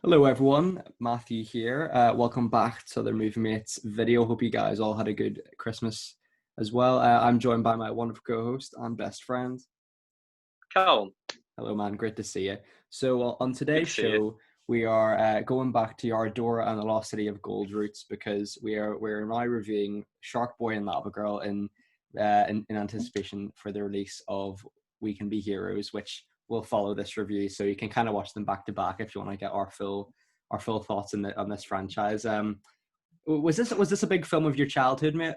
Hello everyone, Matthew here. Welcome back to the Movie Mates video. Hope you guys all had a good Christmas as well. I'm joined by my wonderful co-host and best friend. Callum. Hello man, great to see you. So on Good today's to see you. show, we are going back to our Dora and the Lost City of Gold roots because we're now reviewing Shark Boy and Lava Girl in anticipation for the release of We Can Be Heroes, which will follow this review. So you can kind of watch them back to back if you want to get our full thoughts on this franchise. Was this a big film of your childhood, mate?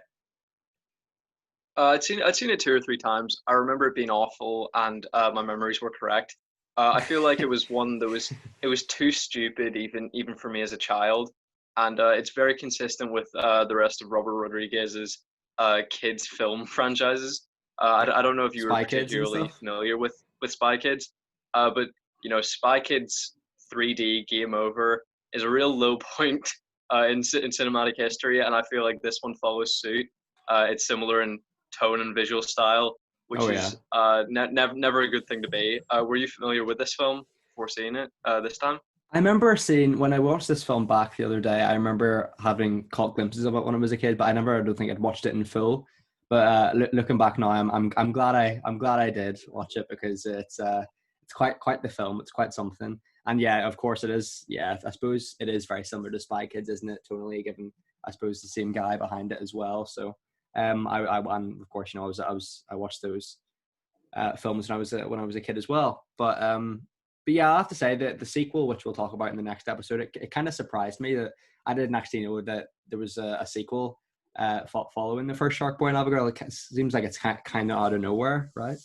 I'd seen it two or three times. I remember it being awful, and my memories were correct. I feel like it was one that was too stupid even for me as a child, and it's very consistent with the rest of Robert Rodriguez's kids film franchises. I don't know if you were Spy Kids and particularly stuff. familiar with Spy Kids, but Spy Kids 3D Game Over is a real low point in cinematic history, and I feel like this one follows suit. It's similar in tone and visual style, which Oh yeah. is never a good thing to be. Were you familiar with this film before seeing it this time? I remember seeing when I watched this film back the other day. I remember having caught glimpses of it when I was a kid, but I don't think I'd watched it in full. But looking back now, I'm glad I did watch it because it's quite the film. It's quite something. And yeah, of course it is. Yeah, I suppose it is very similar to Spy Kids, isn't it? Totally, given I suppose the same guy behind it as well. So and of course I watched those films when I was a kid as well. But yeah, I have to say that the sequel, which we'll talk about in the next episode, it kind of surprised me that I didn't actually know that there was a sequel following the first Shark Boy and Lava Girl. It seems like it's kind of out of nowhere, right?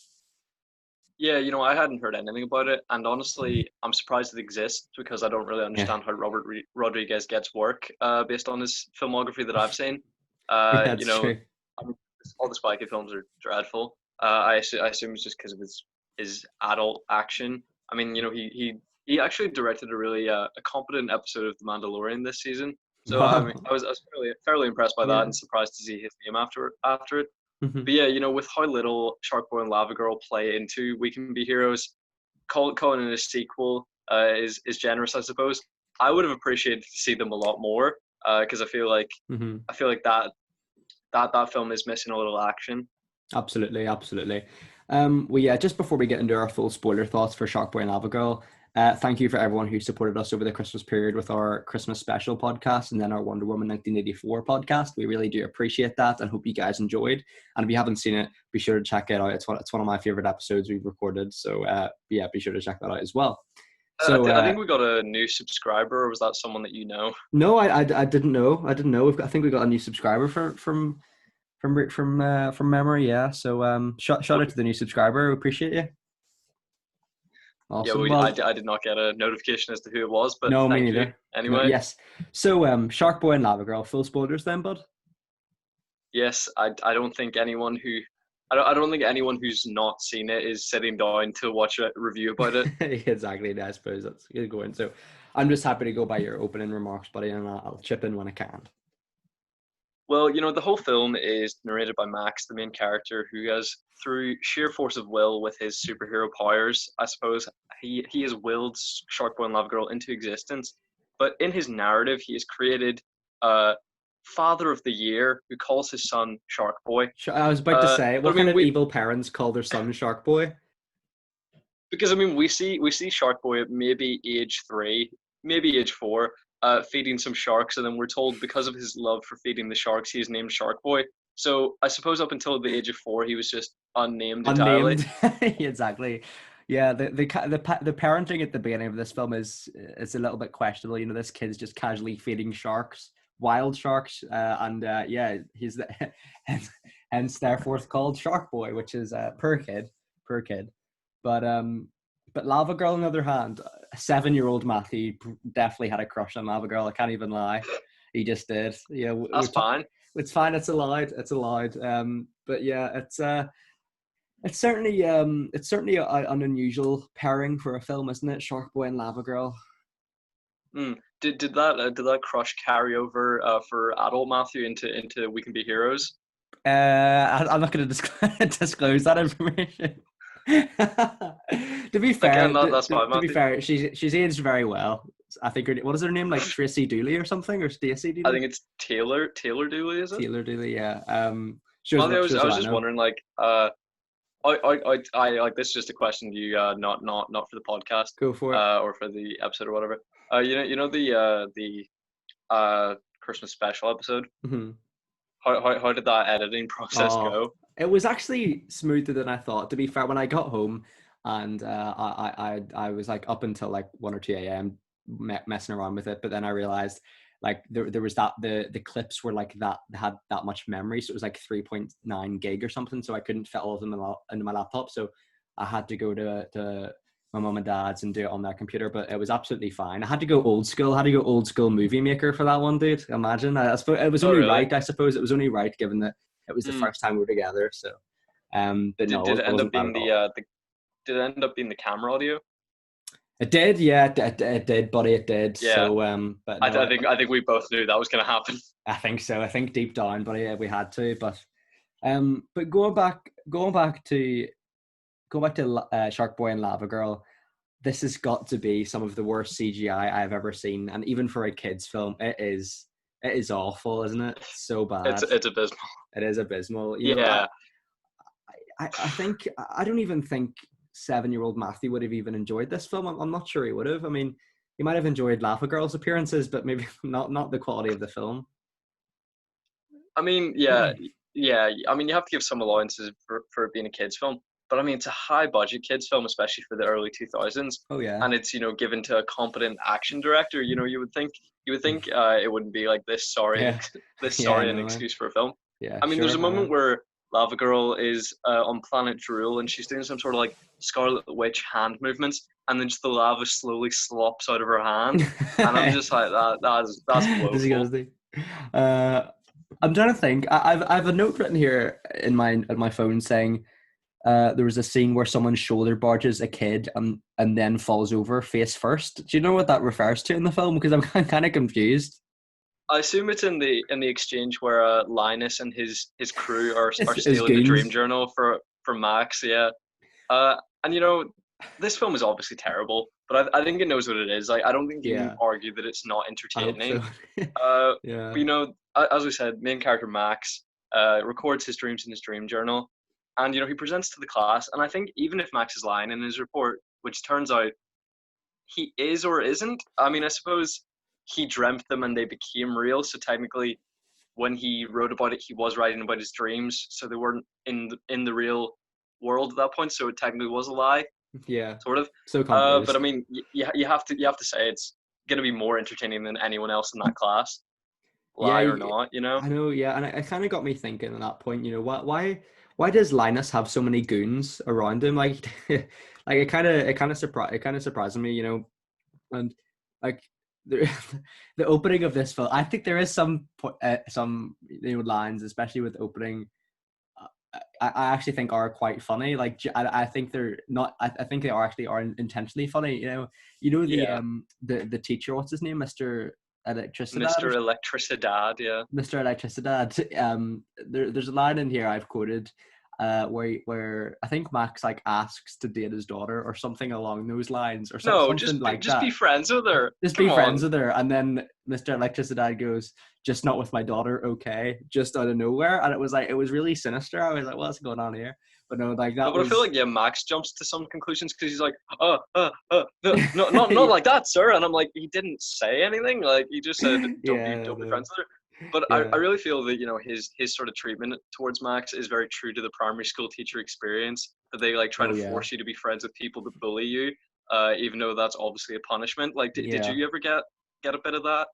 Yeah, I hadn't heard anything about it, and honestly, I'm surprised it exists because I don't really Yeah, understand how Robert Rodriguez gets work based on his filmography that I've seen. yeah, Uh, you that's know, true. I mean, all the Spy Kid films are dreadful. I assume it's just because of his adult action. I mean, he actually directed a really a competent episode of The Mandalorian this season. So I mean, Wow. I was fairly impressed by that Yeah. and surprised to see his name after it. Mhm. But yeah, with how little Shark Boy and Lava Girl play into We Can Be Heroes, calling it a sequel is generous, I suppose. I would have appreciated to see them a lot more because Mhm. I feel like that film is missing a little action. Absolutely, absolutely. Well, yeah, just before we get into our full spoiler thoughts for Shark Boy and Lava Girl, thank you for everyone who supported us over the Christmas period with our Christmas special podcast and then our Wonder Woman 1984 podcast. We really do appreciate that and hope you guys enjoyed. And if you haven't seen it, be sure to check it out. It's one of my favorite episodes we've recorded. So yeah, be sure to check that out as well. So I think we got a new subscriber, or was that someone that you know? no, I didn't know. I didn't know. I think we got a new subscriber from memory. Yeah. So shout out to the new subscriber. We appreciate you. Yeah, Awesome. Well, I did not get a notification as to who it was, but no, me thank you neither. No, anyway. yes. So Shark Boy and Lava Girl, full spoilers then, bud. Yes, I don't think I don't think anyone who's not seen it is sitting down to watch a review about it. Exactly. I suppose that's good going. So I'm just happy to go by your opening remarks, buddy, and I'll chip in when I can. Well, the whole film is narrated by Max, the main character, who has, through sheer force of will, with his superhero powers, I suppose, he has willed Shark Boy and Lava Girl into existence. But in his narrative, he has created a Father of the Year who calls his son Shark Boy. I was about to say, But what I kind mean, of we evil parents call their son Shark Boy? because I mean we see Shark Boy at maybe age 3, maybe age 4, feeding some sharks, and then we're told because of his love for feeding the sharks, he is named Shark Boy. So I suppose up until the age of 4, he was just unnamed entirely. Unnamed. Exactly. Yeah, the parenting at the beginning of this film is a little bit questionable. This kid's just casually feeding sharks, wild sharks, and yeah, he's hence, hence therefore it's called Shark Boy, which is per kid, per kid. But Lava Girl, on the other hand, a 7-year-old Matthew definitely had a crush on Lava Girl. I can't even lie. He just did. Yeah, That's fine. it's fine. It's allowed. It's allowed. But yeah, it's certainly an unusual pairing for a film, isn't it? Shark Boy and Lava Girl. Did that crush carry over for adult Matthew into We Can Be Heroes? I'm not going to disclose that information. To be fair, Again, that's fine, to be Matthew. fair, she's aged very well. I think what is her name, like Tracy Dooley or something, or Stacey I Dooley? think it's Taylor Dooley, is it? Taylor Dooley, yeah. Well, I Shows was what I just know. wondering, like, I like this is just a question to you, not for the podcast, Go for it. or for the episode or whatever. You know the Christmas special episode. Hmm. How did that editing process Oh, go? it was actually smoother than I thought. To be fair, when I got home and I was like up until like 1 or 2 a.m. Messing around with it, but then I realized like there was that the clips were like that had that much memory, so it was like 3.9 gig or something, so I couldn't fit all of them into my laptop, so I had to go to my mum and dad's and do it on their computer, but it was absolutely fine. I had to go old school. I had to go old school movie maker for that one, dude. Imagine. I suppose it was Oh, only really? right. I suppose it was only right given that it was the Hmm. first time we were together. So, but Did no, did it it end up wasn't bad being at all. the did it end up being the camera audio? It did, yeah, it did, buddy, it did. Yeah, So, but I, no, th- I think I think we both knew that was going to happen. I think so. I think deep down, buddy, yeah, we had to. But going back to Shark Boy and Lava Girl, this has got to be some of the worst CGI I've ever seen, and even for a kids' film, it is awful, isn't it? It's so bad. It's abysmal. It is abysmal. You know, Yeah, I think I don't even think 7-year-old Matthew would have even enjoyed this film. I'm not sure he would have. I mean, he might have enjoyed Lava Girl's appearances, but maybe not the quality of the film. I mean, yeah. I mean, you have to give some allowances for it being a kids film, but I mean, it's a high budget kids film, especially for the early 2000s, Oh yeah, and it's given to a competent action director. You would think it wouldn't be like this. Sorry, yeah, this yeah. I sorry an know, man. excuse for a film. Yeah, I mean, there's sure. a I know. moment where Lava Girl is on planet Drool and she's doing some sort of like Scarlet Witch hand movements, and then just the lava slowly slops out of her hand, and I'm just like that's woeful. Disgusting. Uh, I'm trying to think. I've a note written here in my phone saying there was a scene where someone shoulder barges a kid and then falls over face first. Do you know what that refers to in the film? Because I'm kind of confused. I assume it's in the exchange where Linus and his crew are Is stealing the dream goons. journal for Max. Yeah, and this film is obviously terrible, but I think it knows what it is. Like I don't think you can Yeah, argue that it's not I hope so. entertaining. Uh, Yeah. but, as we said, main character Max records his dreams in his dream journal, and he presents to the class. And I think even if Max is lying in his report, which turns out he is or isn't. I mean, I suppose he dreamt them and they became real. So technically, when he wrote about it, he was writing about his dreams, so they weren't in the real world at that point. So it technically was a lie, Yeah. sort of. So But I confused. mean, you have to say it's going to be more entertaining than anyone else in that class, Yeah, lie or not. I know. Yeah, and it kind of got me thinking at that point. You know, why does Linus have so many goons around him? Like, like it kind of surprised me. You know, and like the the opening of this film, I think there is some lines, especially with opening. I actually think are quite funny. Like I think they're not. I think they are intentionally funny. You know Yeah, the teacher. What's his name, Mister Electricidad or Mr. Electricidad. Yeah. Mr. Electricidad. There's a line in here I've quoted, where I think Max like asks to date his daughter or something along those lines, or No, something just be, like just be that. friends with her. Just be Come friends on. with her, and then Mr. Electricidad goes, "Just not with my daughter, okay?" Just out of nowhere, and it was really sinister. I was like, "What's going on here?" But no, like No, that but I feel was, like Max jumps to some conclusions because he's like, no, no, not like that, sir. And I'm like, he didn't say anything. Like he just said, yeah, don't be friends with her. But I yeah, really feel that his sort of treatment towards Max is very true to the primary school teacher experience. That they like try oh to yeah, force you to be friends with people that bully you, even though that's obviously a punishment. Like, did yeah. you ever get a bit of that?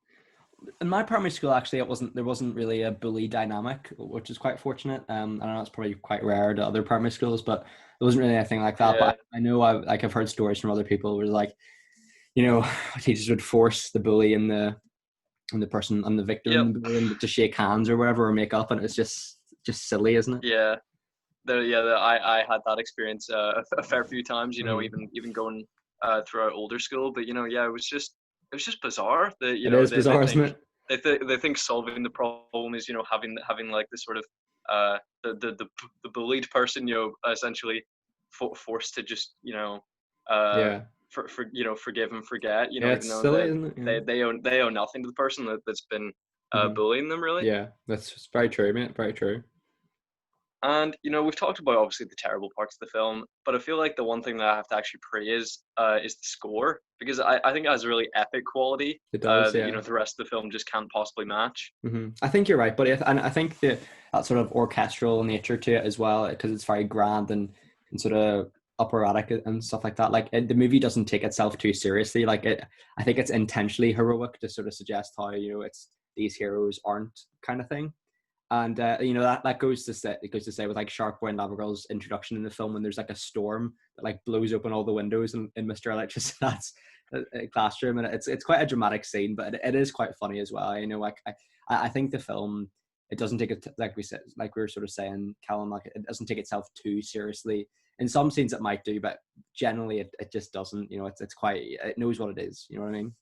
In my primary school, actually, there wasn't really a bully dynamic, which is quite fortunate. I know it's probably quite rare to other primary schools, but there wasn't really anything like that. Yeah. But I know I've heard stories from other people where like, you know, teachers would force the bully and the person and the victim Yep. in the bullying to shake hands or whatever or make up, and it's just silly, isn't it? Yeah. I had that experience a fair few times. Mm-hmm. Even going throughout older school. But yeah, it was just bizarre that It is they bizarre, isn't think it? they think solving the problem is having like this sort of the bullied person essentially forced to just uh Yeah. forgive and forget. Yeah, Even it's though silly, isn't it? Yeah. they owe nothing to the person that's been Hmm. bullying them, really. Yeah, that's very true, mate. Very true. And we've talked about obviously the terrible parts of the film, but I feel like the one thing that I have to actually praise is the score, because I think it has a really epic quality It does, that yeah. the rest of the film just can't possibly match. I think you're right, but and I think that sort of orchestral nature to it as well, because it's very grand and sort of operatic and stuff like that. Like the movie doesn't take itself too seriously. Like I think it's intentionally heroic to sort of suggest how it's these heroes aren't kind of thing. And that goes to say with like Shark Boy and Lava Girl's introduction in the film, when there's like a storm that like blows open all the windows in Mr. Electricity's classroom, and it's quite a dramatic scene, but it is quite funny as well. Like I think the film, it doesn't take it, like we said, like we were sort of saying, Callum, like it doesn't take itself too seriously. In some scenes it might do, but generally it just doesn't. It's quite, it knows what it is. You know what I mean?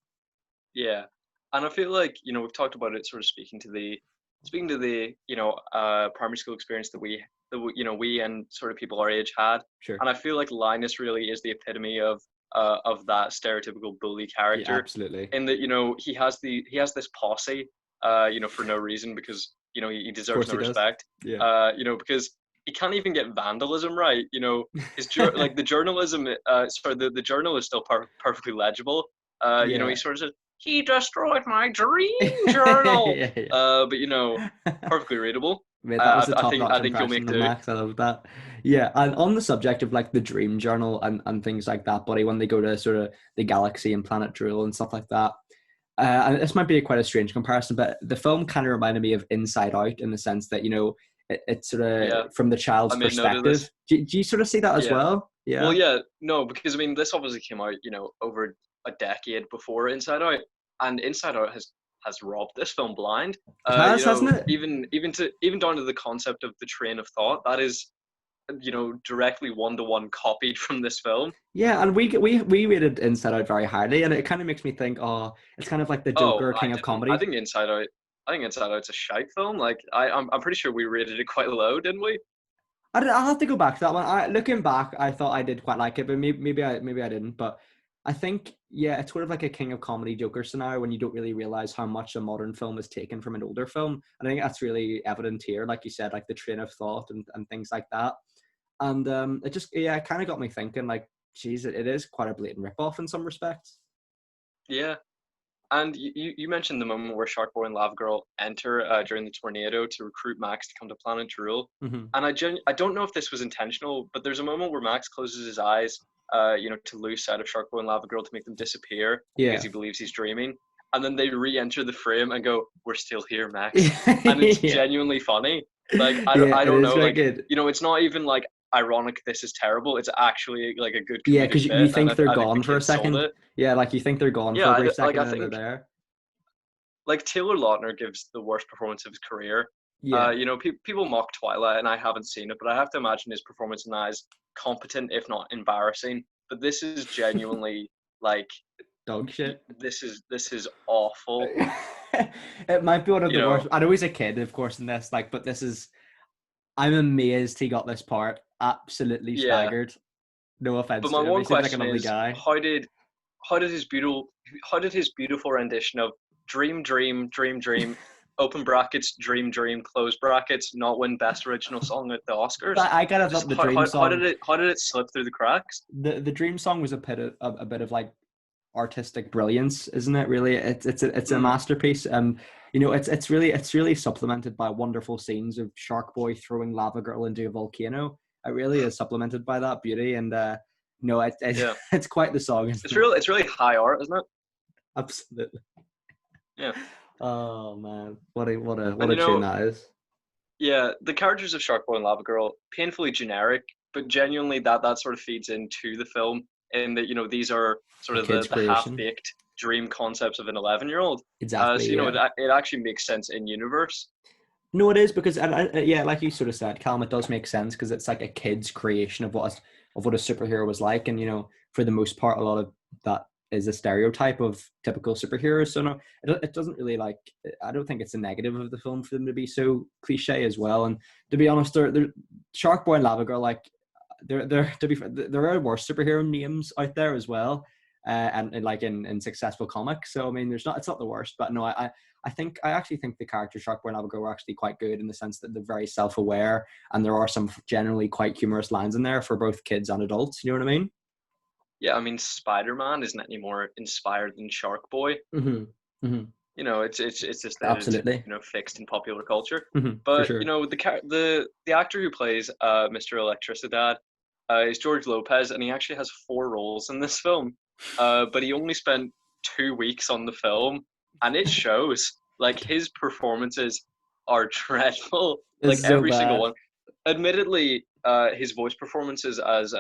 Yeah, and I feel like we've talked about it, sort of speaking to the primary school experience we and sort of people our age had, Sure. and I feel like Linus really is the epitome of that stereotypical bully Yeah, character, absolutely. in that he has this posse, for no reason, because he Of deserves course no he does. respect, Yeah. because he can't even get vandalism right. Like the journalism, sorry, the journal is still perfectly legible. He Yeah. sort of says, he destroyed my dream journal. Yeah, yeah. But perfectly readable. Mate, that was a I top-notch think you'll impression make of do. Max. I love that. Yeah, and on the subject of like the dream journal and things like that, buddy, when they go to sort of the galaxy and planet Drool and stuff like that, and this might be quite a strange comparison, but the film kind of reminded me of Inside Out in the sense that it's sort Yeah, of from the child's I made note of this. perspective. Do you sort of see that as Yeah. well? Well, Yeah, yeah, no, because I mean, this obviously came out, over a decade before Inside Out, and Inside Out has robbed this film blind. it has, hasn't it? Even down to the concept of the train of thought, that is, directly one-to-one copied from this film. Yeah, and we rated Inside Out very highly, and it kind of makes me think, oh, it's kind of like the Oh, Joker, I King of didn't. I Comedy. think Inside Out. I think Inside Out's a shite film. Like I'm pretty sure we rated it quite low, didn't we? I'll have to go back to that one. Looking back, I thought I did quite like it, but maybe I didn't. But I think, yeah, it's sort of like a King of Comedy Joker scenario when you don't really realize how much a modern film is taken from an older film. And I think that's really evident here, like you said, like the train of thought and things like that. And it just, yeah, it kind of got me thinking, like, geez, it is quite a blatant ripoff in some respects. Yeah. And you mentioned the moment where Shark Boy and Lava Girl enter during the tornado to recruit Max to come to Planet Drool. Mm-hmm. And I don't know if this was intentional, but there's a moment where Max closes his eyes, to lose sight of Shark Boy and Lava Girl, to make them disappear because Yeah. he believes he's dreaming. And then they re-enter the frame and go, "We're still here, Max," and it's Yeah. genuinely funny. Like Yeah, I it don't is know, very like good. it's not even like ironic. This is terrible. It's actually like a good Yeah, comedic because you bit, and think they're I think the gone for a kids sold second. it. Yeah, like you think they're gone for Yeah, a brief like second I and then they're think there. like Taylor Lautner gives the worst performance of his career. Yeah. People mock Twilight, and I haven't seen it, but I have to imagine his performance in that is competent, if not embarrassing. But this is genuinely like Dog shit. this is awful. It might be one of You the know, worst. I know he's a kid, of course, in this, like, but this is. I'm amazed he got this part. Absolutely yeah. staggered. No offense But my to him. He one seems like a question lovely is, guy. how did his beautiful rendition of Dream Dream Dream Dream, open brackets, Dream Dream, close brackets, not win best original song at the Oscars? But I kind of Just thought the dream song, how did it slip through the cracks? the dream song was a bit of like artistic brilliance, isn't it? Really, it's a Mm, masterpiece. It's really supplemented by wonderful scenes of Shark Boy throwing Lava Girl into a volcano. It really is supplemented by that beauty, and no, yeah. it's quite the song, isn't It's it? really high art, isn't it? Absolutely. Yeah. Oh man, what And a tune that is. yeah, the characters of Shark Boy and Lava Girl, painfully generic, but genuinely that sort of feeds into the film, in that these are sort A of kid's the half creation. baked dream concepts of an 11-year-old. So Exactly. Yeah. it actually makes sense in universe. No, it is because, yeah, like you sort of said, Callum, it does make sense because it's like a kid's creation of what a superhero was like, and for the most part, a lot of that is a stereotype of typical superheroes. So no, it doesn't really like. I don't think it's a negative of the film for them to be so cliche as well. And to be honest, they're Shark Boy and Lava Girl, like they're to be fair, there are worse superhero names out there as well. and like in successful comics. So I mean, it's not the worst, but no, I actually think the character Sharkboy and Lava Girl are actually quite good in the sense that they're very self-aware, and there are some generally quite humorous lines in there for both kids and adults. You know what I mean? Yeah, I mean, Spider-Man isn't any more inspired than Shark Boy. Mm-hmm. Mm-hmm. You know, it's just that it's Absolutely. fixed in popular culture. Mm-hmm. For But sure. the actor who plays Mr. Electricidad is George Lopez, and he actually has 4 roles in this film. But he only spent 2 weeks on the film, and it shows. Like his performances are dreadful, like It's so every single bad. one. Admittedly, his voice performances as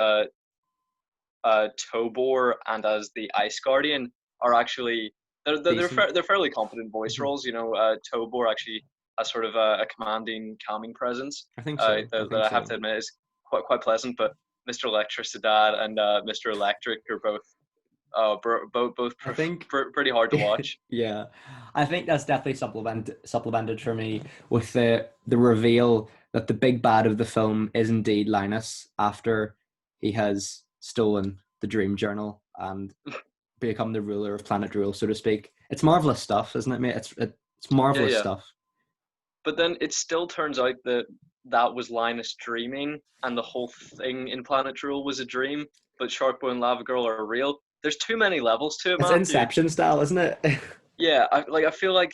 Tobor and as the Ice Guardian are actually Decent. they're fairly competent voice Mm-hmm. roles. You know, Tobor actually has sort of a commanding, calming presence I think so. I that think I have so. to admit is quite pleasant. But Mr. Electricidad and Mr. Electric are both I think pretty hard to watch. yeah, I think that's definitely supplemented for me with the reveal that the big bad of the film is indeed Linus after he has stolen the dream journal and become the ruler of Planet Drool, so to speak. It's marvelous stuff, isn't it, mate? It's Yeah, marvelous yeah. stuff. But then it still turns out that that was Linus dreaming, and the whole thing in Planet Drool was a dream. But Sharkboy and Lava Girl are real. There's too many levels to it, It's Matthew. Inception style, isn't it? Yeah, I feel like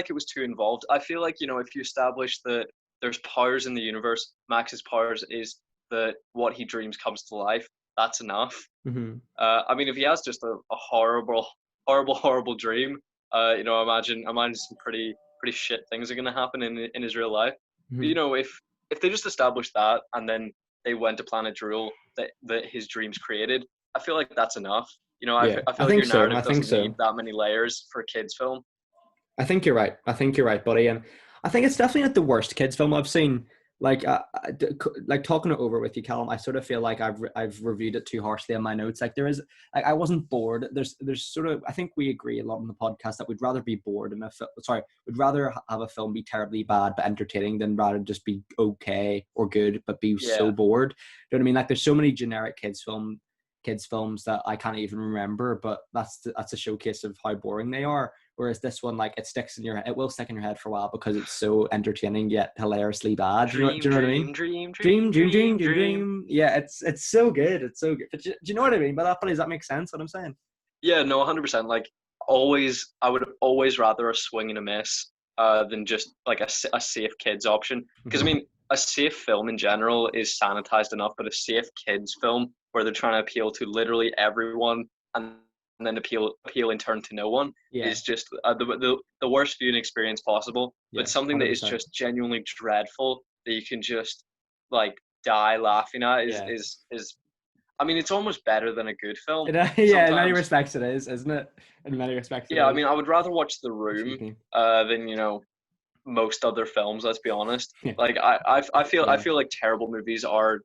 it was too involved. I feel like, you know, if you establish that there's powers in the universe, Max's powers is that what he dreams comes to life. That's enough. Mm-hmm. I mean, if he has just a horrible dream, you know, imagine some pretty shit things are gonna happen in his real life. But Mm-hmm. you know, if they just established that and then they went to Planet Drool that his dreams created, I feel like that's enough. You know, Yeah, I I feel like think your so. I narrative think doesn't need so. that many layers for a kids film. I think you're right. I think you're right, buddy. And I think it's definitely not the worst kids film I've seen. Like, like talking it over with you, Callum. I sort of feel like I've reviewed it too harshly in my notes. Like there is, like I wasn't bored. There's sort of I think we agree a lot on the podcast that we'd rather be bored in a sorry, we'd rather have a film be terribly bad but entertaining than rather just be okay or good but be so Yeah, bored. You know what I mean? Like there's so many generic kids films that I can't even remember, but that's a showcase of how boring they are. Whereas this one, like, it will stick in your head for a while because it's so entertaining yet hilariously bad. Do dream, you know what I mean? dream, dream, Dream, dream, dream, dream, dream, dream, dream. dream. Yeah, it's so good. It's so good. But do you know what I mean? By that, does that make sense? What I'm saying? Yeah, no, 100%. Like I would always rather a swing and a miss than just like a safe kids option. Because I Mm-hmm. mean, a safe film in general is sanitized enough, but a safe kids film where they're trying to appeal to literally everyone and then appeal in turn to no one Yeah, is just the worst viewing experience possible. But yeah, something that is 100%. just genuinely dreadful that you can just like die laughing at Yeah, is I mean, it's almost better than a good film yeah. In many sometimes. respects, it is, isn't it? In many respects, it Yeah, I is. mean, I would rather watch The Excuse Room me. than you know most other films. Let's be honest. Yeah, Like I yeah. feel like terrible movies are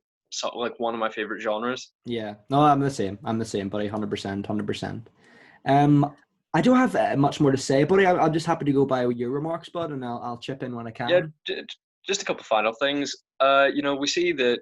like one of my favorite genres. Yeah. No, I'm the same. I'm the same, buddy. 100%, 100%. I don't have much more to say, buddy. I'm just happy to go by your remarks, bud, and I'll chip in when I Yeah, can. just a couple final things. You know, we see that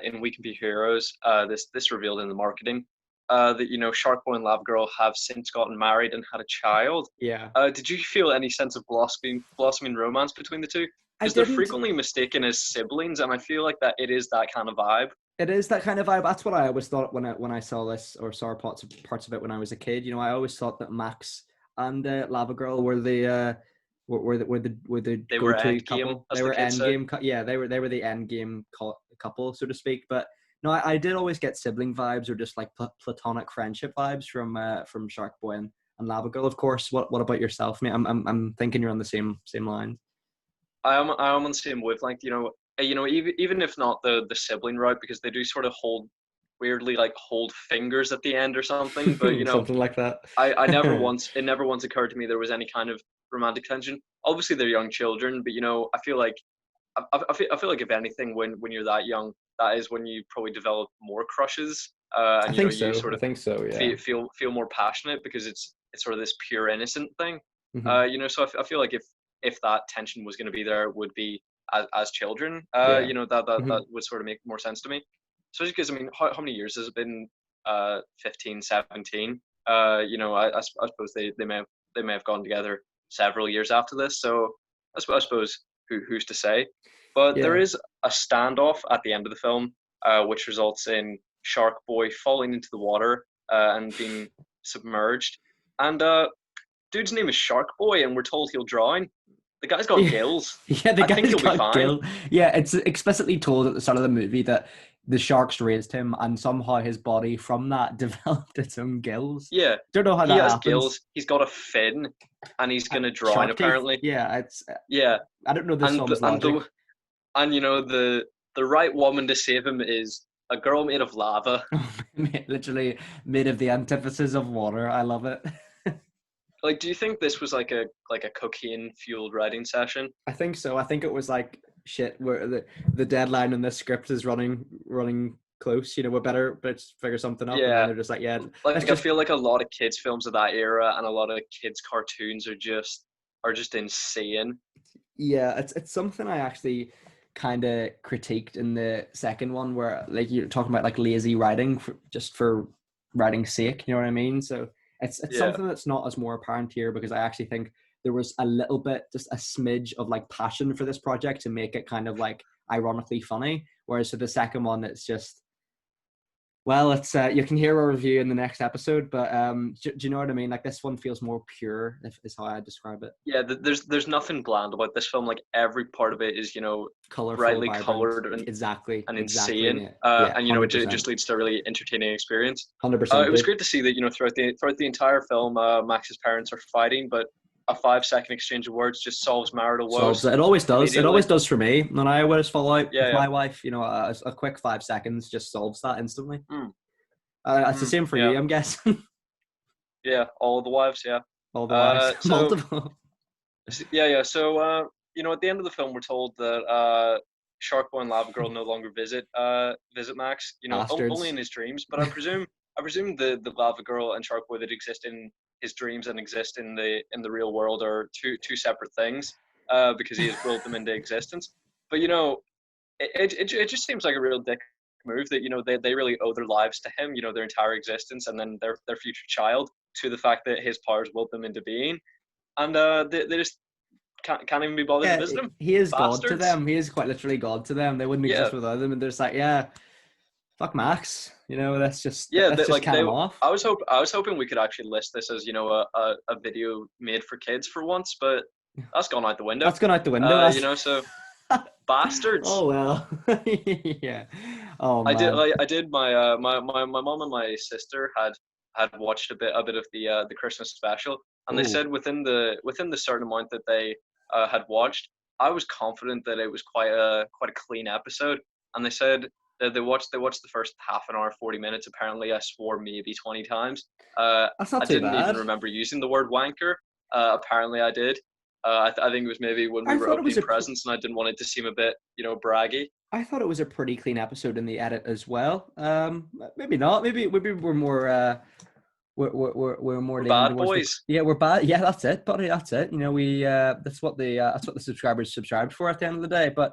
in We Can Be Heroes, this revealed in the marketing, that you know Sharkboy and Lava Girl have since gotten married and had a child. Yeah. Did you feel any sense of blossoming romance between the two? I Because they're didn't. frequently mistaken as siblings, and I feel like that it is that kind of vibe. It is that kind of vibe. That's what I always thought when I saw this or saw parts of it when I was a kid. You know, I always thought that Max and Lava Girl were the They were go to end game, couple. as They the were kids end say. game. Yeah, they were the end game couple, so to speak. But no, I did always get sibling vibes or just like platonic friendship vibes from Shark Boy and Lava Girl. Of course. What about yourself, mate? I'm thinking you're on the same line. I am on the same wavelength. You know, even if not the sibling route, because they do sort of hold weirdly like hold fingers at the end or something. But you know, Something like that. I never once it never once occurred to me there was any kind of romantic tension. Obviously, they're young children, but you know, I feel like if anything, when you're that young, that is when you probably develop more crushes, I and you know, think you so. sort I of think so. Yeah. feel more passionate because it's sort of this pure innocent thing. Hmm. You know, so I feel like if that tension was going to be there, it would be as children. Yeah. You know, Hmm. that would sort of make more sense to me. Especially because I mean, how many years has it been? 15, 17. I suppose they may have gone together several years after this. So I suppose who's to say? But there Yeah. is a standoff at the end of the film, which results in Shark Boy falling into the water and being submerged. And dude's name is Shark Boy, and we're told he'll drown. The guy's got Yeah, gills. yeah, the I think guy's he'll be got fine. gill. Yeah, it's explicitly told at the start of the movie that the sharks raised him, and somehow his body from that developed its own gills. Yeah, Don't know how he that has happens. gills. He's got a fin, and he's gonna drown Shark teeth. apparently. Yeah, it's. Yeah, I don't know this and film's logic. the right woman to save him is a girl made of lava. Literally made of the antithesis of water. I love it. Like, do you think this was like a cocaine fueled writing session? I think so. I think it was like shit. Where the deadline in this script is running close. You know, we better let's figure something up, and then Yeah, they're just like, yeah, let's like I just. feel like a lot of kids films of that era and a lot of kids cartoons are just insane. Yeah, it's something I actually kind of critiqued in the second one, where like you're talking about like lazy writing for just for writing's sake. You know what I mean? So it's Yeah. something that's not as more apparent here, because I actually think there was a little bit, just a smidge of like passion for this project to make it kind of like ironically funny. Whereas for the second one, it's just, well, it's you can hear a review in the next episode, but do you know what I mean? Like this one feels more pure, if is how I describe it. Yeah, there's nothing bland about this film. Like every part of it is, Colorful, brightly vibrant. colored Exactly, and exactly, insane. mate. Yeah, And hundred it percent, just leads to a really entertaining experience. 100%, It was dude. great to see that, throughout the entire film, Max's parents are fighting, but a 5 second exchange of words just solves marital Solves woes it. It always does. It immediately. always does for me. When I always fall out Yeah, with yeah. my wife, you know, a quick 5 seconds just solves that instantly. Mm, It's the same for yeah, you, I'm guessing. yeah. All of the wives, yeah. All the wives, So multiple yeah, yeah. So at the end of the film, we're told that Shark Boy and Lava Girl no longer visit Max. Only bastards. in his dreams. But I presume the Lava Girl and Shark Boy that exist in his dreams and exist in the real world are two separate things. Because he has willed them into existence. But it just seems like a real dick move that they really owe their lives to him. Their entire existence and then their future child to the fact that his powers willed them into being. And they just can't even be bothered to Yeah, visit him. he is God to Bastards. them. He is quite literally God to them. They wouldn't Yeah, exist without him, and they're just like, yeah, fuck Max. You know, yeah. let's just can him off. I was hoping we could actually list this as a video made for kids for once, but that's gone out the window. That's gone out the window. That's So bastards. oh well. Yeah. Oh man. I did my mom and my sister had watched a bit of the Christmas special, and they Oh, said within the certain amount that they had watched, I was confident that it was quite a clean episode, and they said that they watched the first half an hour, 40 minutes. Apparently, I swore maybe 20 times. that's not I too didn't even bad. remember using the word wanker. Apparently, I did. I think it was maybe when we I were thought it was opening a presents, and I didn't want it to seem a bit braggy. I thought it was a pretty clean episode in the edit as well. Maybe not. Maybe we're more we're more We're leaning bad towards the boys. yeah, we're bad. Yeah, that's it, buddy. That's it. You know, we that's what the subscribers subscribed for at the end of the day. But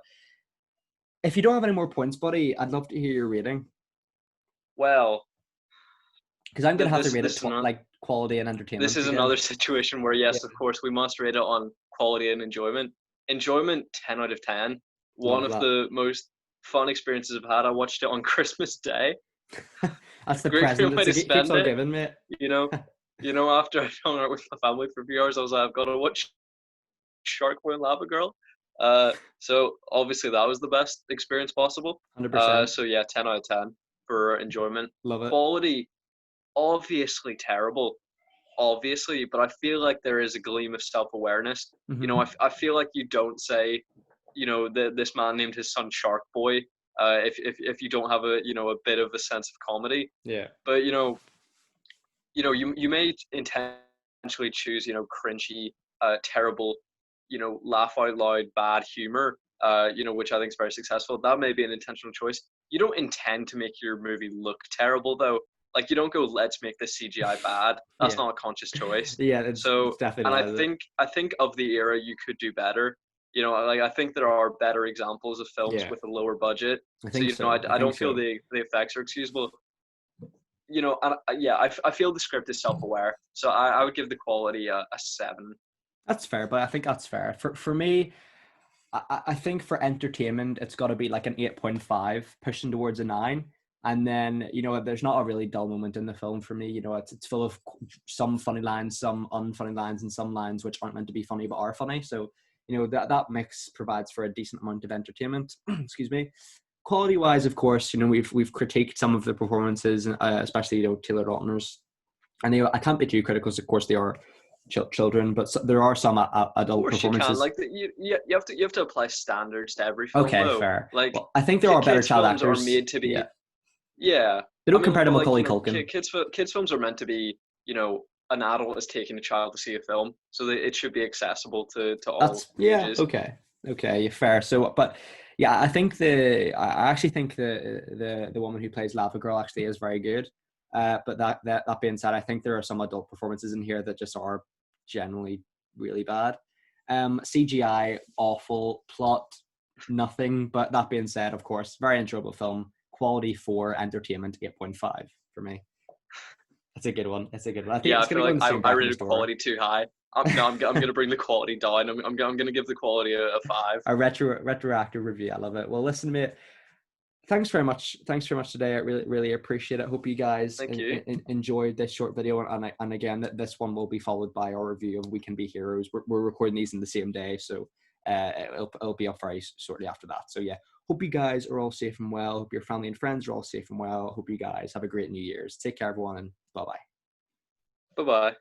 if you don't have any more points, buddy, I'd love to hear your rating, Well, because I'm gonna have to rate it this is not like quality and this entertainment is again. another situation where Yeah, yes, of course, we must rate it on quality and enjoyment. Enjoyment 10 out of 10. One love of that. the most fun experiences I've had. I watched it on Christmas Day. That's the Great present. way to It keeps spend on it. giving, mate. You know, after I'd hung out with my family for a few hours, I was like, I've got to watch Shark Boy and Lava Girl. So obviously that was the best experience possible. 100%. So yeah, 10 out of 10 for enjoyment. Love it. Quality, obviously terrible, obviously, but I feel like there is a gleam of self-awareness. I feel like you don't say, this man named his son Shark Boy, if you don't have a bit of a sense of comedy. Yeah. But you may intentionally choose cringy, terrible, laugh out loud bad humor, which I think is very successful. That may be an intentional choice. You don't intend to make your movie look terrible though. Like you don't go, let's make this CGI bad. That's Yeah. not a conscious choice. Yeah, it's So, definitely and not, is it? I think of the era you could do better. Like I think there are better examples of films Yeah, with a lower budget. I So think so. I I think don't feel so. the effects are excusable. and yeah, I feel the script is self-aware, so I would give the quality a 7. That's fair, but I think that's fair. For me, I think for entertainment, it's got to be like an 8.5, pushing towards a 9. And then, there's not a really dull moment in the film for me. It's full of some funny lines, some unfunny lines, and some lines which aren't meant to be funny but are funny. So, that mix provides for a decent amount of entertainment. Excuse me. Quality wise, of course, we've critiqued some of the performances, especially Taylor Lautner's, and I can't be too critical because of course they are children, but there are some Of adult course you can. performances. Like you have to apply standards to every film Okay, though. fair. Like Well, I think there are better kids child films are actors. made to Yeah, be. Yeah, they I don't mean, compare to but like Macaulay Culkin. kids films are meant to be, an adult is taking a child to see a film, so that it should be accessible to all That's yeah, ages. okay, fair. So, but yeah, I actually think the woman who plays Lava Girl actually is very good. But that being said, I think there are some adult performances in here that just are generally really bad. CGI awful, plot nothing. But that being said, of course, very enjoyable film. Quality for entertainment 8.5 for me. That's a good one. That's a good one. I think Yeah, it's I going feel to go in like the I, same I bracket as rated Dora. quality too high. No, I'm gonna bring the quality down. I'm gonna give the quality a 5. A retroactive review. I love it. Well, listen, mate. Thanks very much. Thanks very much today. I really appreciate it. Hope you guys Thank you. enjoyed this short video. And again, this one will be followed by our review of We Can Be Heroes. We're recording these in the same day, so it'll be up very shortly after that. So yeah, hope you guys are all safe and well. Hope your family and friends are all safe and well. Hope you guys have a great New Year's. Take care, everyone, and bye bye. Bye bye.